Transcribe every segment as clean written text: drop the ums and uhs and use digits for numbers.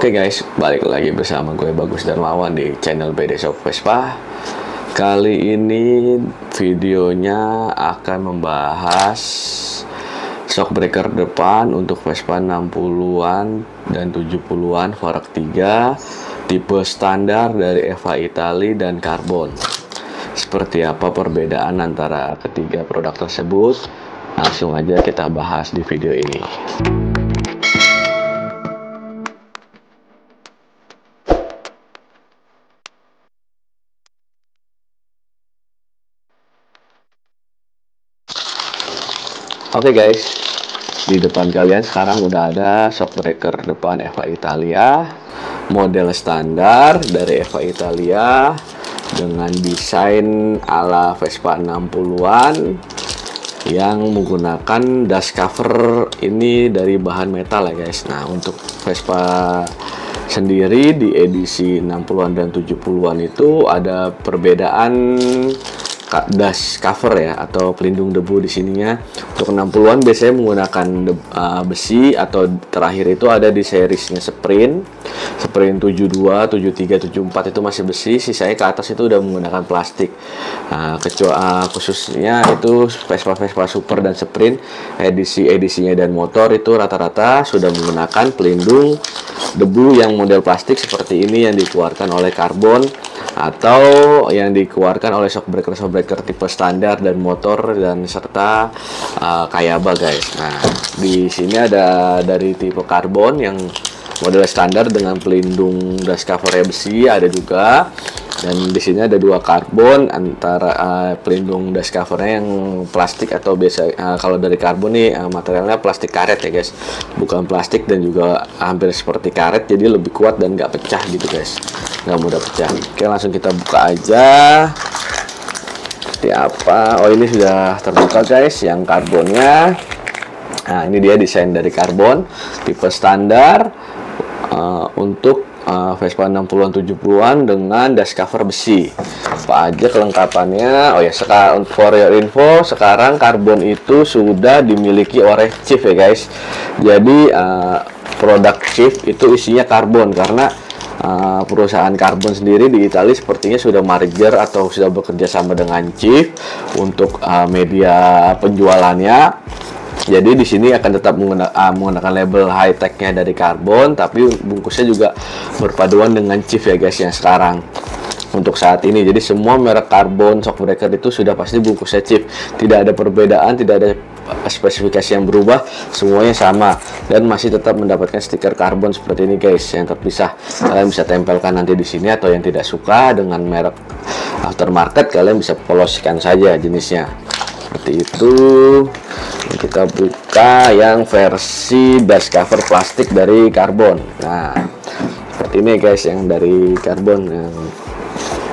Oke guys, balik lagi bersama gue Bagus Darmawan di channel BD Shop Vespa. Kali ini videonya akan membahas shock breaker depan untuk Vespa 60-an dan 70-an Varak 3 tipe standar dari Eva Italy dan Carbon. Seperti apa perbedaan antara ketiga produk tersebut? Langsung aja kita bahas di video ini. Oke guys, di depan kalian sekarang udah ada shock breaker depan Eva Italia, model standar dari Eva Italia dengan desain ala Vespa 60-an yang menggunakan dashboard cover ini dari bahan metal ya guys. Nah, untuk Vespa sendiri di edisi 60-an dan 70-an itu ada perbedaan dash cover ya, atau pelindung debu di sininya. Untuk 60-an biasanya menggunakan besi, atau terakhir itu ada di seriesnya Sprint 72, 73, 74 itu masih besi, sisanya ke atas itu udah menggunakan plastik. Khususnya itu Vespa Super dan Sprint edisinya dan motor itu rata-rata sudah menggunakan pelindung debu yang model plastik seperti ini yang dikeluarkan oleh Carbon atau yang dikeluarkan oleh shock breaker tipe standar dan motor dan serta Kayaba guys. Nah, di sini ada dari tipe Carbon yang model standar dengan pelindung dash covernya besi ada juga, dan di sini ada dua Carbon antara pelindung dash covernya yang plastik atau biasa kalau dari Carbon nih materialnya plastik karet ya guys, bukan plastik, dan juga hampir seperti karet jadi lebih kuat dan nggak pecah gitu guys, nggak mudah pecah. Oke, langsung kita buka aja seperti apa. Oh, ini sudah terbuka guys yang Carbonnya. Nah, ini dia desain dari Carbon tipe standar untuk Vespa 60-an 70-an dengan dash cover besi. Apa aja kelengkapannya? Oh ya, sekarang for your info, sekarang Carbon itu sudah dimiliki oleh Chief ya guys. Jadi produk Chief itu isinya Carbon karena perusahaan Carbon sendiri di Italia sepertinya sudah merger atau sudah bekerja sama dengan Chief untuk media penjualannya. Jadi di sini akan tetap menggunakan label high tech-nya dari Carbon, tapi bungkusnya juga berpaduan dengan Chief ya guys yang sekarang untuk saat ini. Jadi semua merek Carbon shock breaker itu sudah pasti bungkusnya Chief, tidak ada perbedaan, tidak ada spesifikasi yang berubah, semuanya sama dan masih tetap mendapatkan stiker Carbon seperti ini guys yang terpisah. Kalian bisa tempelkan nanti di sini, atau yang tidak suka dengan merek aftermarket kalian bisa poloskan saja jenisnya seperti itu. Kita buka yang versi dash cover plastik dari Carbon. Nah, seperti ini guys yang dari Carbon. Yang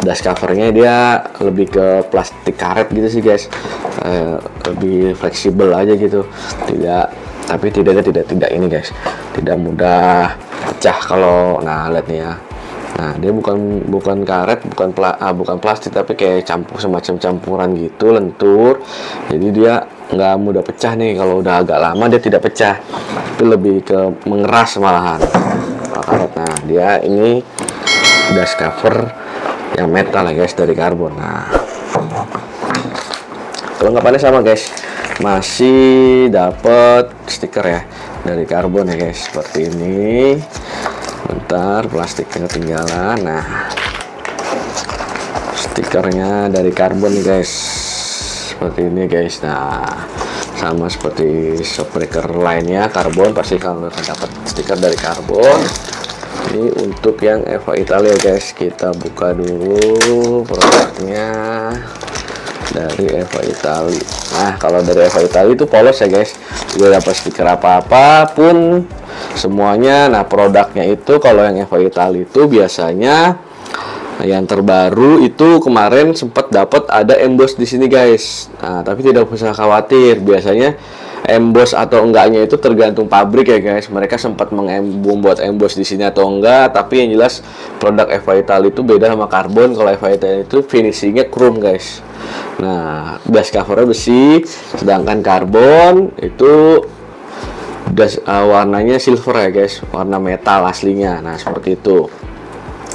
dash covernya dia lebih ke plastik karet gitu sih guys, lebih fleksibel aja gitu, tapi tidak ini guys, tidak mudah pecah kalau, nah lihat nih ya. Nah, dia bukan karet, bukan plastik, tapi kayak semacam campuran gitu, lentur. Jadi dia nggak mudah pecah nih. Kalau udah agak lama dia tidak pecah, tapi lebih ke mengeras malahan kalau karet. Nah, dia ini dash cover yang metal ya guys dari Carbon. Nah, kelengkapannya sama guys, masih dapat stiker ya dari Carbon ya guys, seperti ini. Bentar, plastiknya ketinggalan. Nah, stikernya dari Carbon nih guys, seperti ini guys. Nah, sama seperti shock breaker lainnya Carbon, pasti kalian akan dapat stiker dari Carbon. Ini untuk yang Eva Italia guys. Kita buka dulu produknya dari Eva Italia. Nah, kalau dari Eva Italia itu polos ya guys, juga dapat stiker apapun semuanya. Nah, produknya itu kalau yang Eva Italia itu biasanya yang terbaru itu kemarin sempat dapat ada emboss di sini guys. Nah, tapi tidak usah khawatir, biasanya emboss atau enggaknya itu tergantung pabrik ya guys. Mereka sempat membuat emboss di sini atau enggak, tapi yang jelas produk Eva Italia itu beda sama Carbon. Kalau Eva Italia itu finishingnya chrome guys. Nah, dash covernya besi, sedangkan Carbon itu warnanya silver ya guys, warna metal aslinya. Nah seperti itu.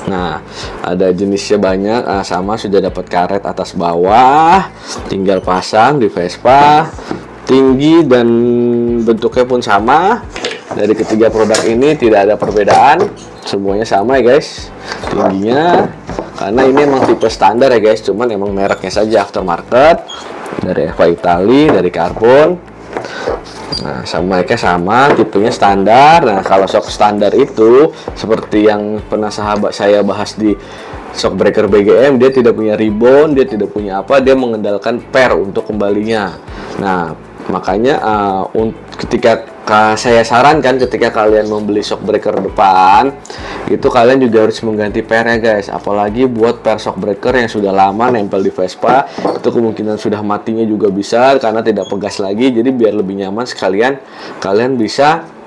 Nah ada jenisnya banyak. Sama sudah dapat karet atas bawah, tinggal pasang di Vespa. Tinggi dan bentuknya pun sama. Dari ketiga produk ini tidak ada perbedaan, semuanya sama ya guys tingginya, karena ini emang tipe standar ya guys, cuman emang mereknya saja aftermarket dari FA Italy, dari karbon. Nah sama mereka sama, tipenya standar. Nah kalau shock standar itu seperti yang pernah sahabat saya bahas di shock breaker BGM, dia tidak punya ribbon, dia tidak punya apa, dia mengandalkan per untuk kembalinya. Nah makanya ketika saya sarankan ketika kalian membeli shock breaker depan itu, kalian juga harus mengganti pernya guys, apalagi buat per shock breaker yang sudah lama nempel di Vespa, itu kemungkinan sudah matinya juga bisa karena tidak pegas lagi. Jadi biar lebih nyaman sekalian kalian bisa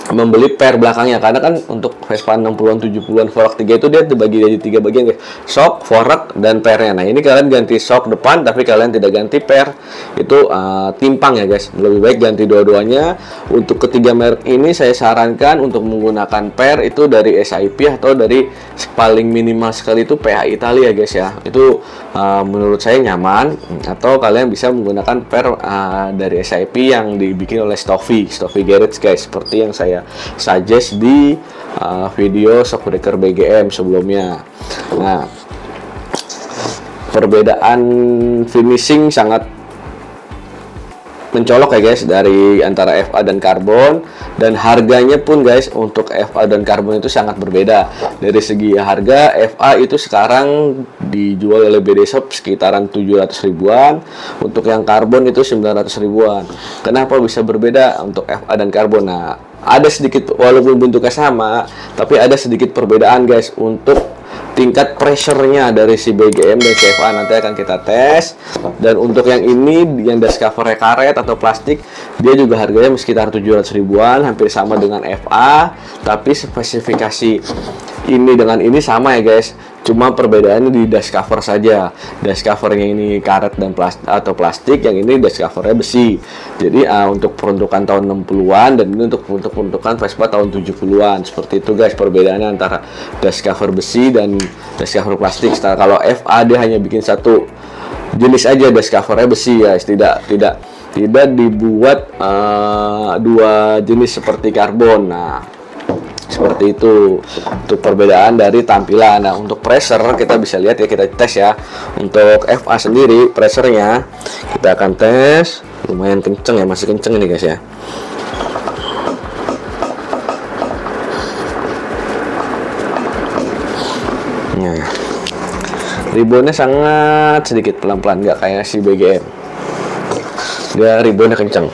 membeli per belakangnya, karena kan untuk Vespa 60-an 70-an Fork 3 itu dia dibagi jadi 3 bagian guys, shock, fork, dan pernya. Nah ini kalian ganti shock depan tapi kalian tidak ganti per, itu timpang ya guys, lebih baik ganti dua-duanya. Untuk ketiga merek ini saya sarankan untuk menggunakan per itu dari SIP atau dari paling minimal sekali itu PH Italia ya guys ya, itu menurut saya nyaman. Atau kalian bisa menggunakan per dari SIP yang dibikin oleh Stoffy Garage guys, seperti yang saya suggest di video shock breaker BGM sebelumnya. Nah perbedaan finishing sangat mencolok ya guys dari antara FA dan karbon, dan harganya pun guys untuk FA dan karbon itu sangat berbeda. Dari segi harga, FA itu sekarang dijual oleh BD Shop sekitaran 700 ribuan, untuk yang karbon itu 900 ribuan. Kenapa bisa berbeda untuk FA dan karbon? Nah ada sedikit, walaupun bentuknya sama tapi ada sedikit perbedaan guys untuk tingkat pressure-nya dari si BGM dan CFA, nanti akan kita tes. Dan untuk yang ini, yang dashcover covernya karet atau plastik, dia juga harganya sekitar 700 ribuan, hampir sama dengan FA, tapi spesifikasi ini dengan ini sama ya guys, cuma perbedaannya di dash cover saja. Dash covernya ini karet dan plastik, yang ini dash covernya besi. Jadi untuk peruntukan tahun 60-an, dan ini untuk peruntukan Vespa tahun 70-an. Seperti itu guys perbedaannya antara dash cover besi dan dash cover plastik. Setelah kalau FA dia hanya bikin satu jenis aja, dash covernya besi guys, tidak dibuat dua jenis seperti karbon. Nah seperti itu untuk perbedaan dari tampilan. Nah untuk pressure kita bisa lihat ya, kita tes ya. Untuk FA sendiri pressernya kita akan tes, lumayan kenceng ya, masih kenceng ini guys ya. Nah ribbonnya sangat sedikit, pelan-pelan, nggak kayak si BGM, dia ribbonnya kenceng.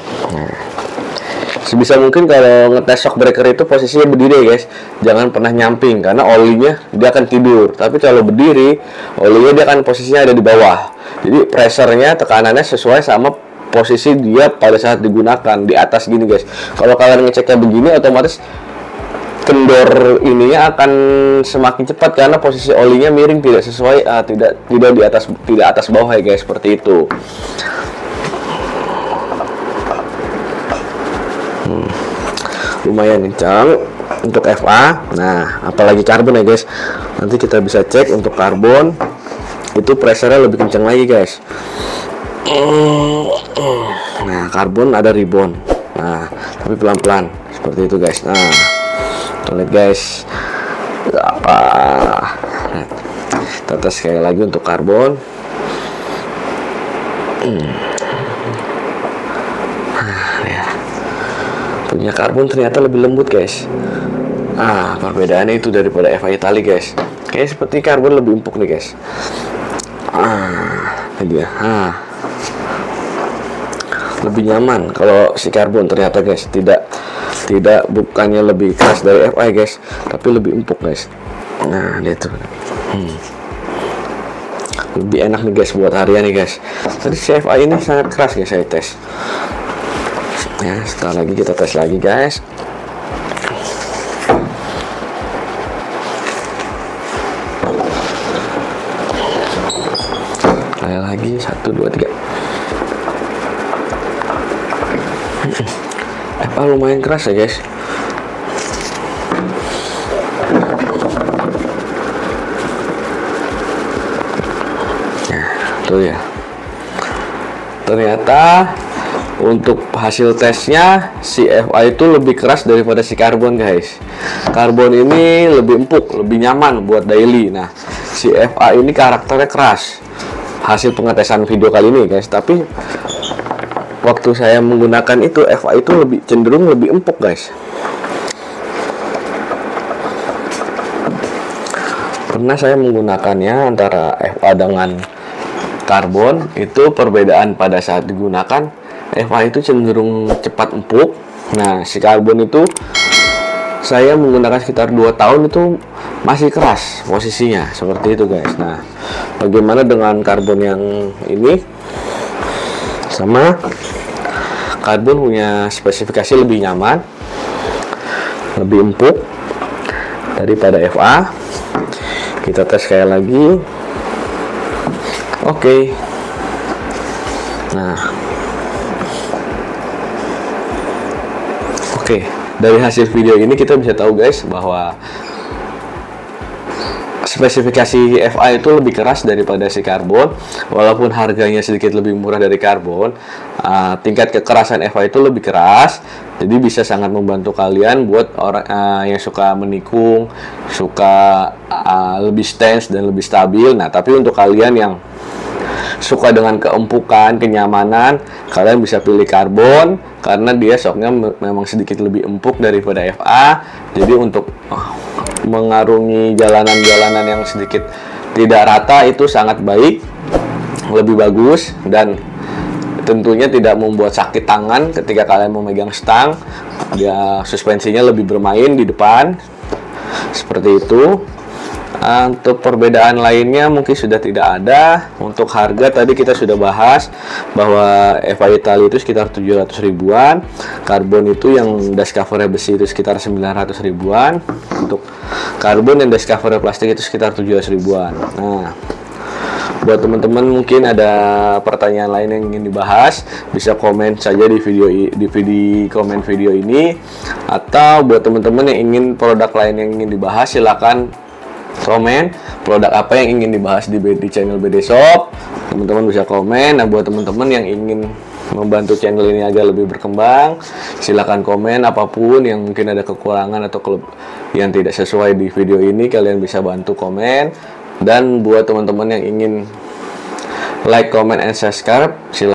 Sebisa mungkin kalau ngetes shock breaker itu posisinya berdiri guys, jangan pernah nyamping karena olinya dia akan tidur. Tapi kalau berdiri, olinya dia akan posisinya ada di bawah. Jadi pressernya, tekanannya sesuai sama posisi dia pada saat digunakan, di atas gini guys. Kalau kalian ngeceknya begini, otomatis kendor ininya akan semakin cepat karena posisi olinya miring, tidak sesuai, tidak di atas, tidak atas bawah ya guys, seperti itu. Lumayan kencang untuk FA. Nah apalagi karbon ya guys, nanti kita bisa cek untuk karbon itu pressernya lebih kencang lagi guys. Nah karbon ada ribbon, nah tapi pelan-pelan seperti itu guys. Nah lihat guys apa, kita tes sekali lagi untuk karbon. Punya karbon ternyata lebih lembut guys. Perbedaannya itu daripada FA Italy guys. Kayak seperti karbon lebih empuk nih guys. Ini dia. Lebih nyaman kalau si karbon ternyata guys. Tidak bukannya lebih keras dari FA guys, tapi lebih empuk guys. Nah lihat tuh. Lebih enak nih guys buat harian nih guys. Tadi si FA ini sangat keras guys, saya tes. Ya, sekali lagi kita tes lagi guys. Sekali lagi, 1, 2, 3. FA lumayan keras ya guys. Nah, tuh ya. Ternyata untuk hasil tesnya si FA itu lebih keras daripada si karbon guys. Karbon ini lebih empuk, lebih nyaman buat daily. Nah, si FA ini karakternya keras. Hasil pengetesan video kali ini guys, tapi waktu saya menggunakan itu FA itu lebih cenderung lebih empuk guys. Pernah saya menggunakannya antara FA dengan karbon, itu perbedaan pada saat digunakan. FA itu cenderung cepat empuk. Nah, si karbon itu saya menggunakan sekitar 2 tahun itu masih keras posisinya, seperti itu guys. Nah, bagaimana dengan karbon yang ini? Sama, karbon punya spesifikasi lebih nyaman, lebih empuk daripada FA. Kita tes sekali lagi. Oke. Nah, oke, dari hasil video ini kita bisa tahu guys bahwa spesifikasi FA itu lebih keras daripada si karbon. Walaupun harganya sedikit lebih murah dari karbon, tingkat kekerasan FA itu lebih keras. Jadi bisa sangat membantu kalian buat orang yang suka menikung, suka lebih stance dan lebih stabil. Nah, tapi untuk kalian yang suka dengan keempukan, kenyamanan, kalian bisa pilih karbon karena dia shocknya memang sedikit lebih empuk daripada FA. Jadi untuk mengarungi jalanan-jalanan yang sedikit tidak rata itu sangat baik, lebih bagus, dan tentunya tidak membuat sakit tangan ketika kalian memegang stang. Dia suspensinya lebih bermain di depan, seperti itu. Untuk perbedaan lainnya mungkin sudah tidak ada. Untuk harga tadi kita sudah bahas bahwa FA Italia itu sekitar 700 ribuan, karbon itu yang dash cover besi itu sekitar 900 ribuan, untuk karbon dan dash cover plastik itu sekitar 700 ribuan. Nah, buat teman-teman mungkin ada pertanyaan lain yang ingin dibahas, bisa komen saja di komen video ini, atau buat teman-teman yang ingin produk lain yang ingin dibahas, silakan komen produk apa yang ingin dibahas di channel BD Shop. Teman-teman bisa komen. Nah, buat teman-teman yang ingin membantu channel ini agar lebih berkembang, silakan komen apapun yang mungkin ada kekurangan atau yang tidak sesuai di video ini, kalian bisa bantu komen. Dan buat teman-teman yang ingin like, comment, and subscribe, silakan